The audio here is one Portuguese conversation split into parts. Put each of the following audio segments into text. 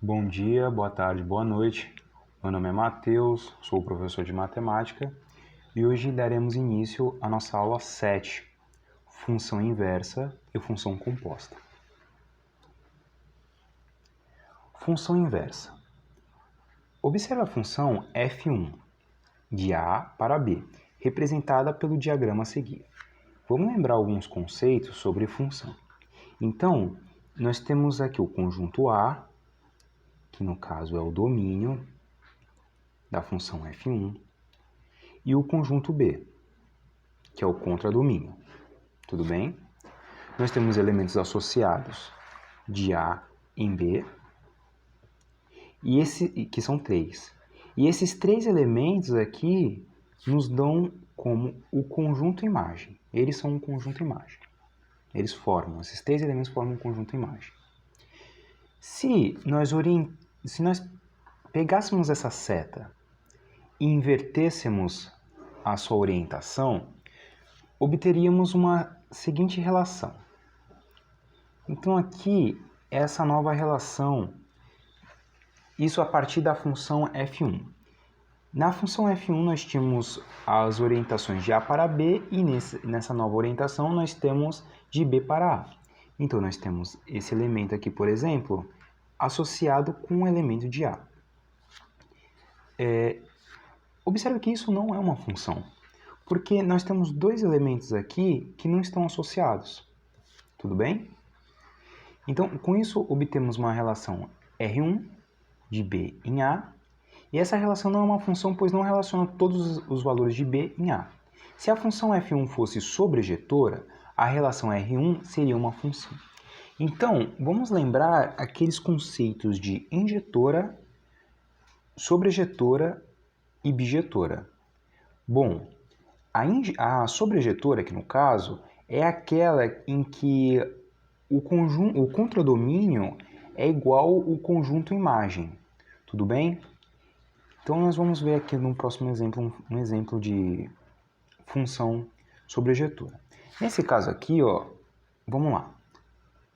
Bom dia, boa tarde, boa noite. Meu nome é Matheus, sou professor de matemática e hoje daremos início à nossa aula 7, função inversa e função composta. Função inversa. Observe a função f1 de A para B, representada pelo diagrama a seguir. Vamos lembrar alguns conceitos sobre função. Então, nós temos aqui o conjunto A, que no caso é o domínio da função f1, e o conjunto B, que é o contradomínio. Tudo bem? Nós temos elementos associados de A em B, que são 3. E esses 3 elementos aqui nos dão como o conjunto imagem. Eles são um conjunto imagem. Esses 3 elementos formam um conjunto imagem. Se nós pegássemos essa seta e invertêssemos a sua orientação, obteríamos uma seguinte relação. Então aqui, essa nova relação, isso a partir da função f1. Na função f1 nós tínhamos as orientações de A para B e nessa nova orientação nós temos de B para A. Então nós temos esse elemento aqui, por exemplo, associado com o elemento de A. Observe que isso não é uma função, porque nós temos 2 elementos aqui que não estão associados. Tudo bem? Então, com isso, obtemos uma relação R1 de B em A, e essa relação não é uma função, pois não relaciona todos os valores de B em A. Se a função f1 fosse sobrejetora, a relação R1 seria uma função. Então, vamos lembrar aqueles conceitos de injetora, sobrejetora e bijetora. Bom, a sobrejetora, aqui no caso, é aquela em que o contradomínio é igual ao conjunto imagem. Tudo bem? Então, nós vamos ver aqui no próximo exemplo, um exemplo de função sobrejetora. Nesse caso aqui, vamos lá.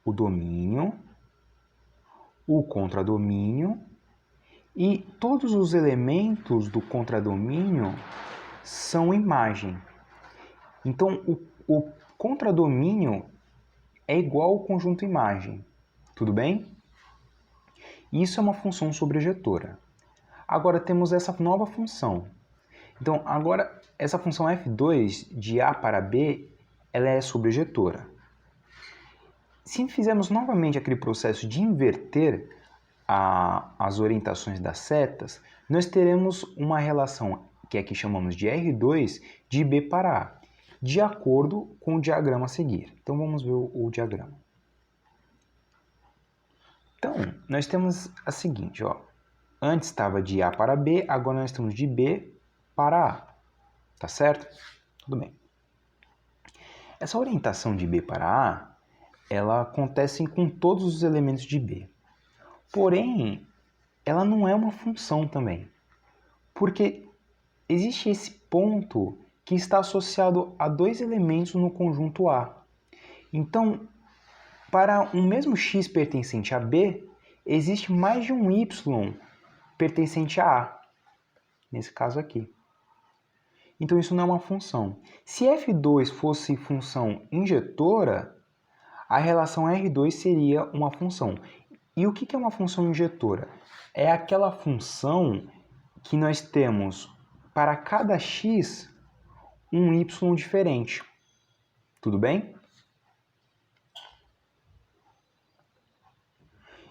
O domínio, o contradomínio e todos os elementos do contradomínio são imagem. Então, o contradomínio é igual ao conjunto imagem. Tudo bem? Isso é uma função sobrejetora. Agora temos essa nova função. Então, agora, essa função f2 de A para B, ela é sobrejetora. Se fizermos novamente aquele processo de inverter as orientações das setas, nós teremos uma relação que aqui chamamos de R2 de B para A, de acordo com o diagrama a seguir. Então, vamos ver o diagrama. Então, nós temos a seguinte, antes estava de A para B, agora nós estamos de B para A. Tá certo? Tudo bem. Essa orientação de B para A, ela acontece com todos os elementos de B. Porém, ela não é uma função também. Porque existe esse ponto que está associado a 2 elementos no conjunto A. Então, para um mesmo x pertencente a B, existe mais de um y pertencente a A, nesse caso aqui. Então, isso não é uma função. Se f2 fosse função injetora, a relação R2 seria uma função. E o que é uma função injetora? É aquela função que nós temos para cada x um y diferente. Tudo bem?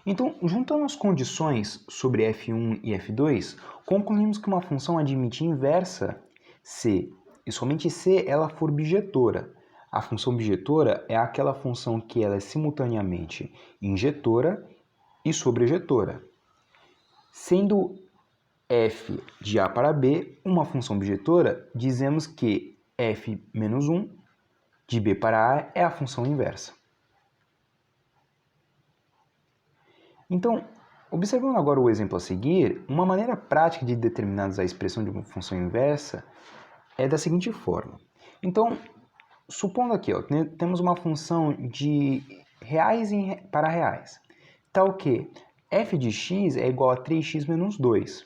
Então, juntando as condições sobre f1 e f2, concluímos que uma função admite inversa se, e somente se ela for bijetora. A função bijetora é aquela função que ela é simultaneamente injetora e sobrejetora. Sendo f de A para B uma função bijetora, dizemos que f menos 1 de B para A é a função inversa. Então, observando agora o exemplo a seguir, uma maneira prática de determinarmos a expressão de uma função inversa é da seguinte forma. Então, supondo aqui, temos uma função de reais para reais, tal que f de x é igual a 3x menos 2.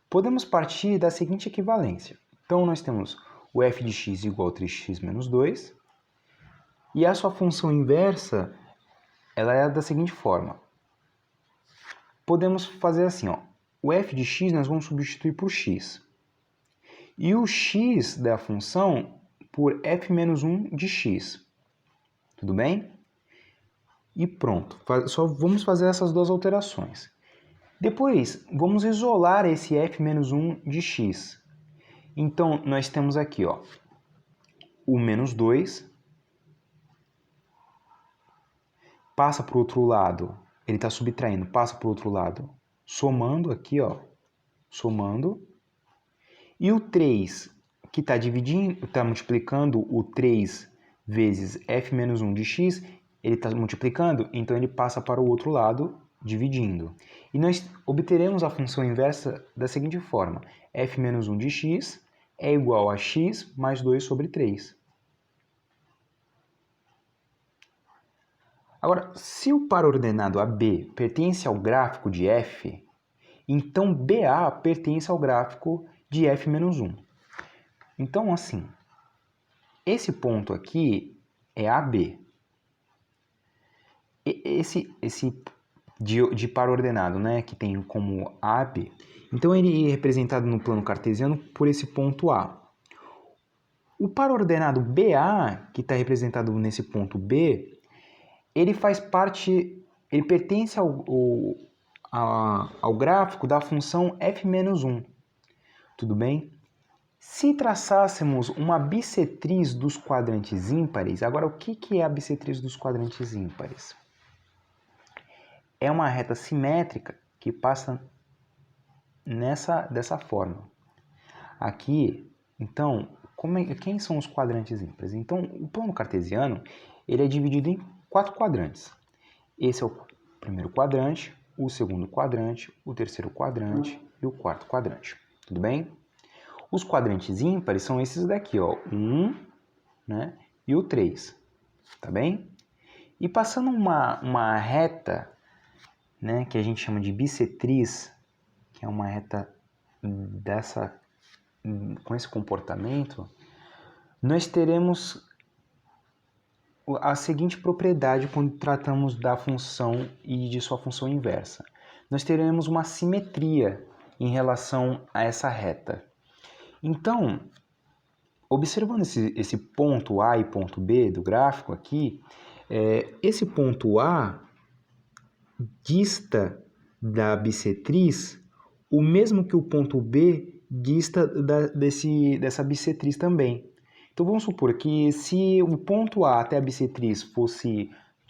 Podemos partir da seguinte equivalência. Então, nós temos o f de x igual a 3x menos 2, e a sua função inversa ela é da seguinte forma. Podemos fazer assim, ó. O f de x nós vamos substituir por x. E o x da função por f menos 1 de x. Tudo bem? E pronto. Só vamos fazer essas duas alterações. Depois, vamos isolar esse f menos 1 de x. Então, nós temos aqui, ó, o menos 2. Passa para o outro lado. Ele está subtraindo, passa para o outro lado. Somando aqui, ó. Somando. E o 3, que está dividindo, está multiplicando o 3 vezes f menos 1 de x, ele está multiplicando, então ele passa para o outro lado, dividindo. E nós obteremos a função inversa da seguinte forma. F menos 1 de x é igual a x mais 2 sobre 3. Agora, se o par ordenado AB pertence ao gráfico de f, então BA pertence ao gráfico de f menos 1. Então, assim, esse ponto aqui é AB. Esse de par ordenado, né, que tem como AB, então ele é representado no plano cartesiano por esse ponto A. O par ordenado BA, que está representado nesse ponto B, ele faz parte, ele pertence ao gráfico da função f menos 1. Tudo bem? Se traçássemos uma bissetriz dos quadrantes ímpares, agora o que é a bissetriz dos quadrantes ímpares? É uma reta simétrica que passa dessa forma. Aqui, então, quem são os quadrantes ímpares? Então, o plano cartesiano ele é dividido em 4 quadrantes. Esse é o primeiro quadrante, o segundo quadrante, o terceiro quadrante e o quarto quadrante. Tudo bem? Os quadrantes ímpares são esses daqui, ó, o 1, né, e o 3. Tá bem? E passando uma reta, né, que a gente chama de bissetriz, que é uma reta com esse comportamento, nós teremos a seguinte propriedade quando tratamos da função e de sua função inversa. Nós teremos uma simetria em relação a essa reta. Então, observando esse ponto A e ponto B do gráfico aqui, esse ponto A dista da bissetriz o mesmo que o ponto B dista dessa bissetriz também. Então vamos supor que se o ponto A até a bissetriz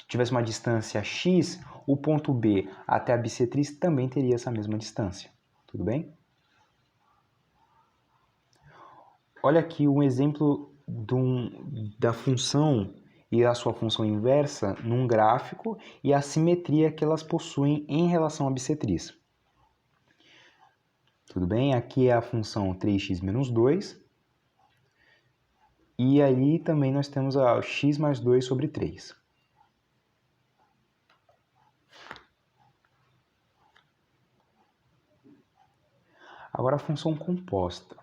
tivesse uma distância x, o ponto B até a bissetriz também teria essa mesma distância. Tudo bem? Olha aqui um exemplo da função e a sua função inversa num gráfico e a simetria que elas possuem em relação à bissetriz. Tudo bem? Aqui é a função 3x menos 2. E aí também nós temos a x mais 2 sobre 3. Agora a função composta.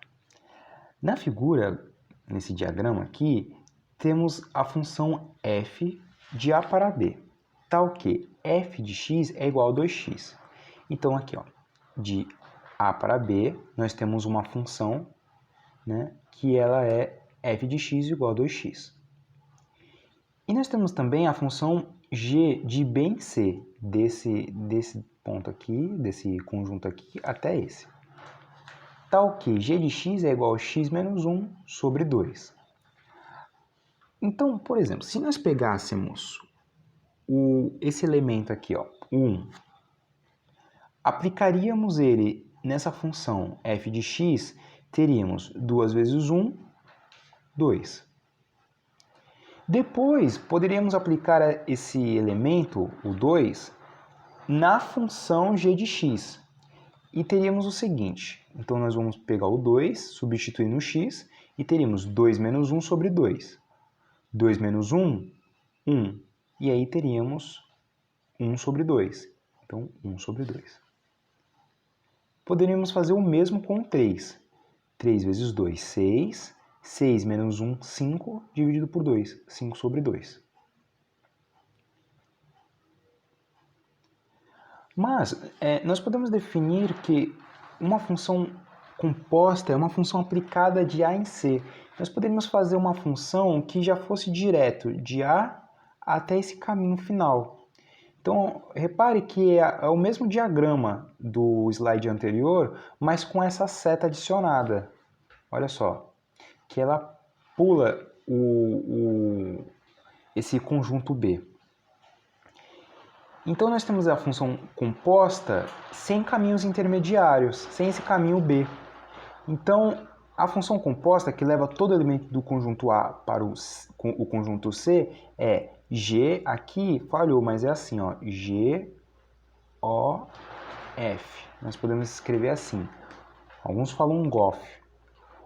Na figura, nesse diagrama aqui, temos a função f de A para B, tal que f de x é igual a 2x. Então aqui, ó, de A para B, nós temos uma função, né, que ela é f de x igual a 2x. E nós temos também a função g de B em C, desse ponto aqui, desse conjunto aqui, até esse. Tal que g de x é igual a x menos 1 sobre 2. Então, por exemplo, se nós pegássemos esse elemento aqui, ó, 1, aplicaríamos ele nessa função f de x, teríamos 2 vezes 1, 2. Depois, poderíamos aplicar esse elemento, o 2, na função g de x. E teríamos o seguinte, então nós vamos pegar o 2, substituir no x, e teríamos 2 menos 1 sobre 2. 2 menos 1, 1. E aí teríamos 1 sobre 2. Então, 1 sobre 2. Poderíamos fazer o mesmo com 3. 3 vezes 2, 6. 6 menos 1, 5, dividido por 2. 5 sobre 2. Mas nós podemos definir que uma função composta é uma função aplicada de A em C. Nós poderíamos fazer uma função que já fosse direto de A até esse caminho final. Então, repare que é o mesmo diagrama do slide anterior, mas com essa seta adicionada. Olha só, que ela pula esse conjunto B. Então, nós temos a função composta sem caminhos intermediários, sem esse caminho B. Então, a função composta, que leva todo elemento do conjunto A para o conjunto C, é G, aqui falhou, mas é assim, ó, G, O, F. Nós podemos escrever assim, alguns falam GOF.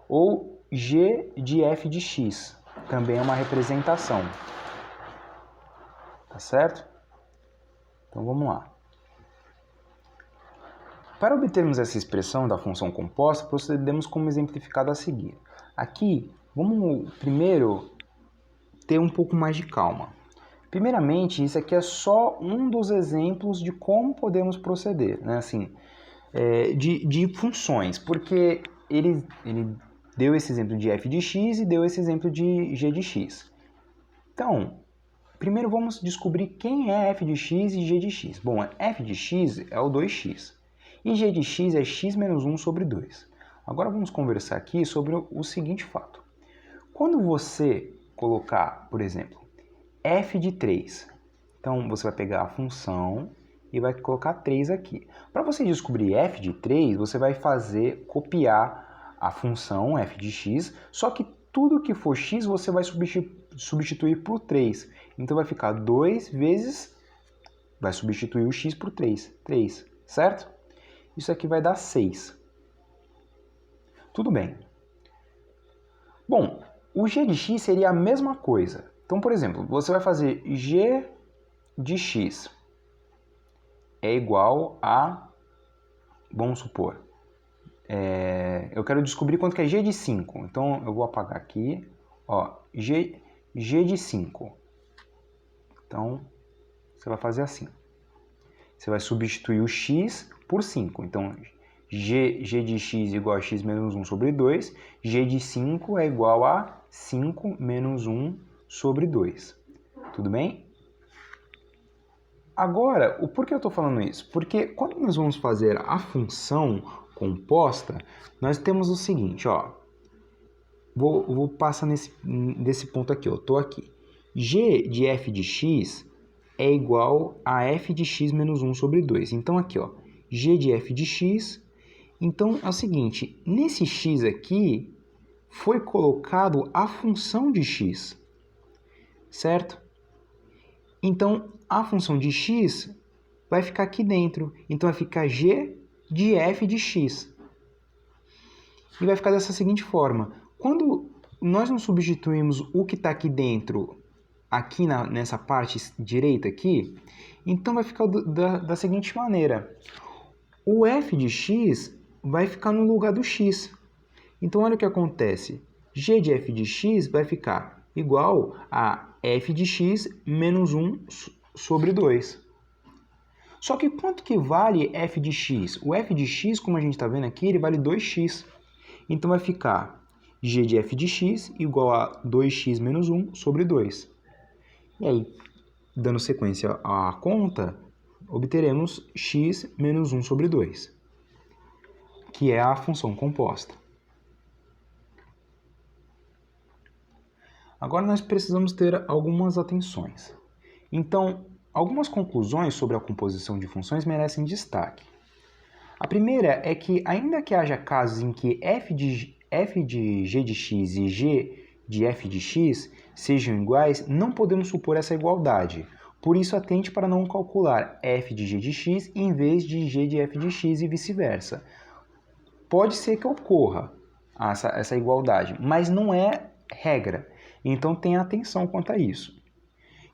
Ou G de F de X, também é uma representação. Tá certo? Então, vamos lá. Para obtermos essa expressão da função composta, procedemos como exemplificado a seguir. Aqui, vamos primeiro ter um pouco mais de calma. Primeiramente, isso aqui é só um dos exemplos de como podemos proceder, né? Assim, de funções, porque ele deu esse exemplo de f de x e deu esse exemplo de g de x. Então, primeiro vamos descobrir quem é f de x e g de x. Bom, f de x é o 2x e g de x é x menos 1 sobre 2. Agora vamos conversar aqui sobre o seguinte fato. Quando você colocar, por exemplo, f de 3, então você vai pegar a função e vai colocar 3 aqui. Para você descobrir f de 3, você vai copiar a função f de x, só que tudo que for x você vai substituir por 3. Então vai ficar 2 vezes, vai substituir o x por 3, certo? Isso aqui vai dar 6. Tudo bem. Bom, o g de x seria a mesma coisa. Então, por exemplo, você vai fazer g de x é igual a, vamos supor, eu quero descobrir quanto que é g de 5. Então, eu vou apagar aqui, ó, g de 5. Então, você vai fazer assim. Você vai substituir o x por 5. Então, g de x igual a x menos 1 sobre 2. G de 5 é igual a 5 menos 1 sobre 2. Tudo bem? Agora, o porquê eu estou falando isso? Porque quando nós vamos fazer a função composta, nós temos o seguinte, ó. Vou passar desse ponto aqui, ó. Estou aqui. G de f de x é igual a f de x menos 1 sobre 2. Então, aqui, ó. G de f de x. Então, é o seguinte. Nesse x aqui, foi colocado a função de x. Certo? Então, a função de x vai ficar aqui dentro. Então, vai ficar g de f de x. E vai ficar dessa seguinte forma. Quando nós não substituímos o que está aqui dentro, aqui nessa parte direita aqui, então vai ficar da seguinte maneira. O f de x vai ficar no lugar do x. Então, olha o que acontece. G de f de x vai ficar igual a f de x menos 1 sobre 2. Só que quanto que vale f de x? O f de x, como a gente está vendo aqui, ele vale 2x. Então, vai ficar g de f de x igual a 2x menos 1 sobre 2. E aí, dando sequência à conta, obteremos x menos 1 sobre 2, que é a função composta. Agora nós precisamos ter algumas atenções. Então, algumas conclusões sobre a composição de funções merecem destaque. A primeira é que, ainda que haja casos em que f de g de x e g de f de x sejam iguais, não podemos supor essa igualdade. Por isso, atente para não calcular f de g de x em vez de g de f de x e vice-versa. Pode ser que ocorra essa igualdade, mas não é regra. Então, tenha atenção quanto a isso.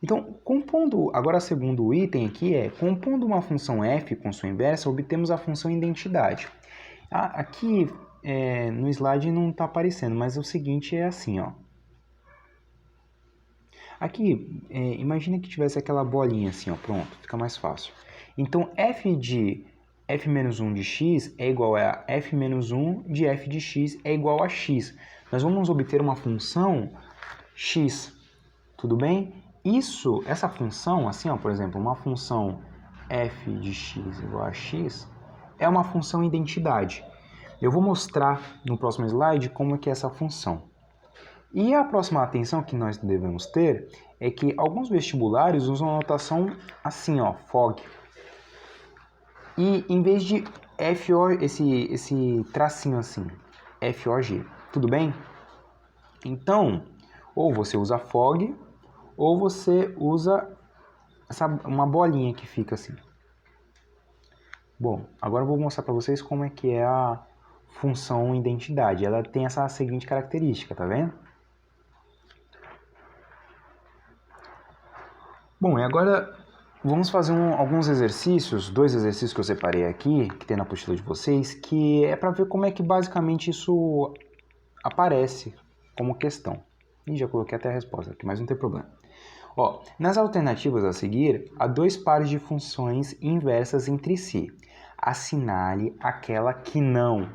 Então, compondo, agora segundo item aqui compondo uma função f com sua inversa, obtemos a função identidade. Aqui no slide não está aparecendo, mas o seguinte é assim, ó. Aqui, imagina que tivesse aquela bolinha assim, ó, pronto, fica mais fácil. Então, f de f-1 de x é igual a f-1 de f de x é igual a x. Nós vamos obter uma função x, tudo bem? Essa função, assim, ó, por exemplo, uma função f de x igual a x é uma função identidade. Eu vou mostrar no próximo slide como é que é essa função. E a próxima atenção que nós devemos ter é que alguns vestibulares usam a notação assim, ó, FOG. E em vez de FO, esse tracinho assim, FOG, tudo bem? Então, ou você usa FOG, ou você usa uma bolinha que fica assim. Bom, agora eu vou mostrar para vocês como é que é a função identidade. Ela tem essa seguinte característica, tá vendo? Bom, e agora vamos fazer alguns exercícios, 2 exercícios que eu separei aqui, que tem na apostila de vocês, que é para ver como é que basicamente isso aparece como questão. E já coloquei até a resposta aqui, mas não tem problema. Ó, nas alternativas a seguir, há 2 pares de funções inversas entre si. Assinale aquela que não,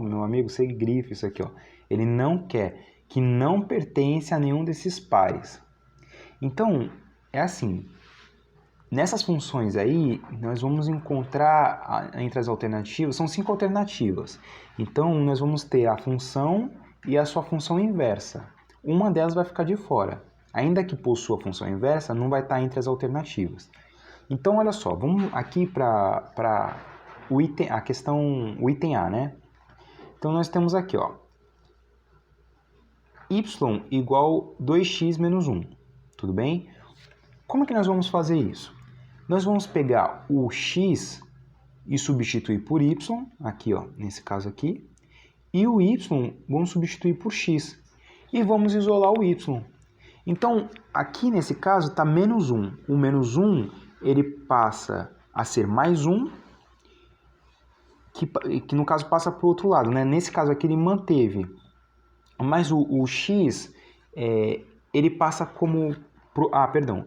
meu amigo, você grifa isso aqui, ó. Ele não quer, que não pertence a nenhum desses pares. Então, é assim, nessas funções aí, nós vamos encontrar entre as alternativas, são 5 alternativas. Então, nós vamos ter a função e a sua função inversa. Uma delas vai ficar de fora. Ainda que possua função inversa, não vai estar entre as alternativas. Então, olha só, vamos aqui para o item, o item A, né? Então, nós temos aqui, ó, y igual 2x menos 1, tudo bem? Como é que nós vamos fazer isso? Nós vamos pegar o x e substituir por y, aqui, ó, nesse caso aqui, e o y vamos substituir por x, e vamos isolar o y. Então, aqui nesse caso está menos 1. O menos 1, ele passa a ser mais 1, que no caso passa para o outro lado, né? Nesse caso aqui ele manteve. Mas o x, ele passa como...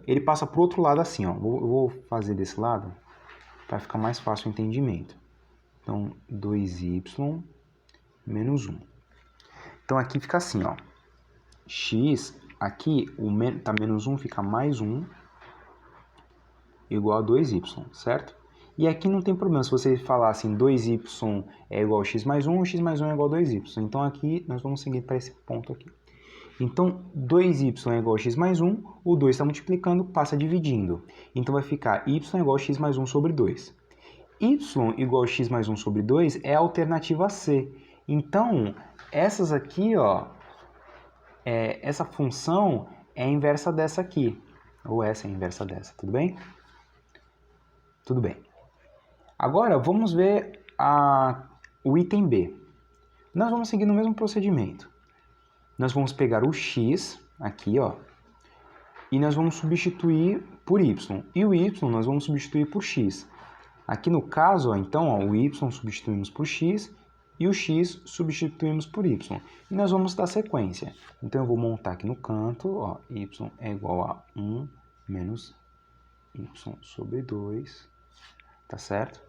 ele passa para o outro lado assim, ó. Eu vou fazer desse lado para ficar mais fácil o entendimento. Então, 2y menos 1. Então, aqui fica assim, ó. X, aqui, tá menos 1, fica mais 1, igual a 2y, certo? E aqui não tem problema, se você falar assim, 2y é igual a x mais 1, ou x mais 1 é igual a 2y. Então, aqui, nós vamos seguir para esse ponto aqui. Então, 2y é igual a x mais 1, o 2 está multiplicando, passa dividindo. Então, vai ficar y igual a x mais 1 sobre 2. Y igual a x mais 1 sobre 2 é a alternativa C. Então, essas aqui, ó, essa função é a inversa dessa aqui. Ou essa é a inversa dessa, tudo bem? Tudo bem. Agora, vamos ver o item B. Nós vamos seguir no mesmo procedimento. Nós vamos pegar o x, aqui, ó, e nós vamos substituir por y. E o y nós vamos substituir por x. Aqui no caso, ó, então, ó, o y substituímos por x e o x substituímos por y. E nós vamos dar sequência. Então, eu vou montar aqui no canto, ó, y é igual a 1 menos y sobre 2, tá certo?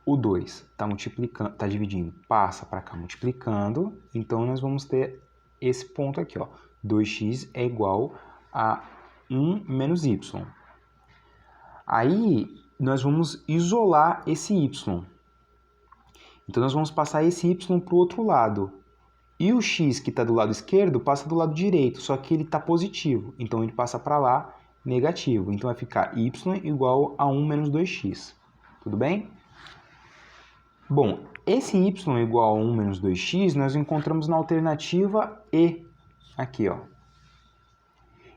O 2 está multiplicando, está dividindo, passa para cá multiplicando, então nós vamos ter esse ponto aqui, ó, 2x é igual a 1 menos y. Aí, nós vamos isolar esse y. Então, nós vamos passar esse y para o outro lado. E o x que está do lado esquerdo passa do lado direito, só que ele está positivo. Então, ele passa para lá negativo. Então, vai ficar y igual a 1 menos 2x. Tudo bem? Bom, esse y igual a 1 menos 2x nós encontramos na alternativa E. Aqui, ó.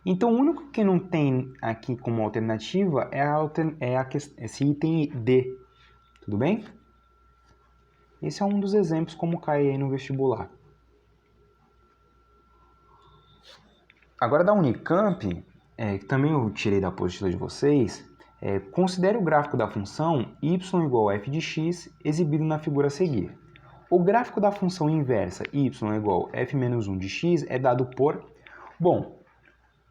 Então, o único que não tem aqui como alternativa esse item D. Tudo bem? Esse é um dos exemplos como cai aí no vestibular. Agora, da Unicamp, que também eu tirei da apostila de vocês, considere o gráfico da função y igual a f de x exibido na figura a seguir. O gráfico da função inversa y igual a f menos 1 de x é dado por... Bom,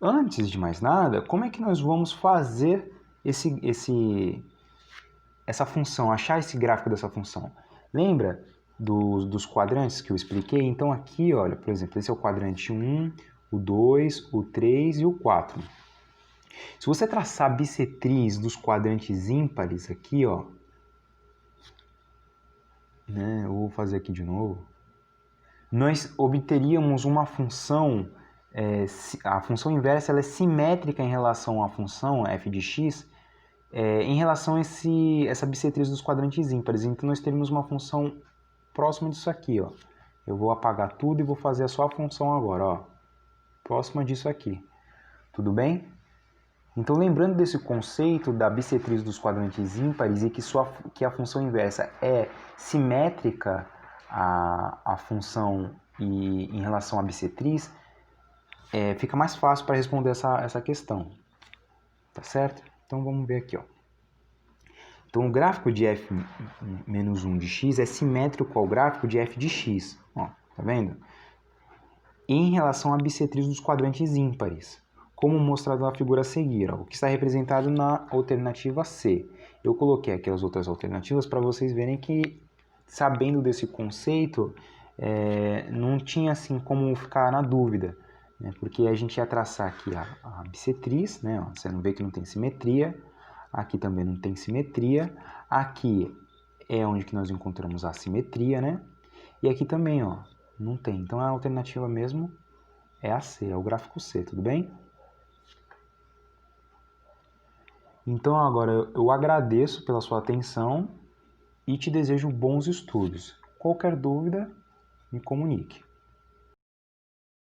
antes de mais nada, como é que nós vamos fazer essa função, achar esse gráfico dessa função? Lembra dos quadrantes que eu expliquei? Então aqui, olha, por exemplo, esse é o quadrante 1, o 2, o 3 e o 4. Se você traçar a bissetriz dos quadrantes ímpares aqui, ó, né, eu vou fazer aqui de novo, nós obteríamos uma função, a função inversa ela é simétrica em relação à função f de x, em relação a essa bissetriz dos quadrantes ímpares. Então nós teríamos uma função próxima disso aqui, ó. Eu vou apagar tudo e vou fazer só a função agora, ó, próxima disso aqui. Tudo bem? Então, lembrando desse conceito da bissetriz dos quadrantes ímpares e que a função inversa é simétrica à função em relação à bissetriz, fica mais fácil para responder essa questão. Tá certo? Então, vamos ver aqui, ó. Então, o gráfico de f menos 1 de x é simétrico ao gráfico de f de x. Ó, tá vendo? Em relação à bissetriz dos quadrantes ímpares, como mostrado na figura a seguir, ó, o que está representado na alternativa C. Eu coloquei aqui as outras alternativas para vocês verem que, sabendo desse conceito, não tinha assim como ficar na dúvida, né? Porque a gente ia traçar aqui a bissetriz, né? Ó, você não vê que não tem simetria, aqui também não tem simetria, aqui é onde que nós encontramos a simetria, né? E aqui também, ó, não tem. Então a alternativa mesmo é a C, é o gráfico C, tudo bem? Então agora eu agradeço pela sua atenção e te desejo bons estudos. Qualquer dúvida, me comunique.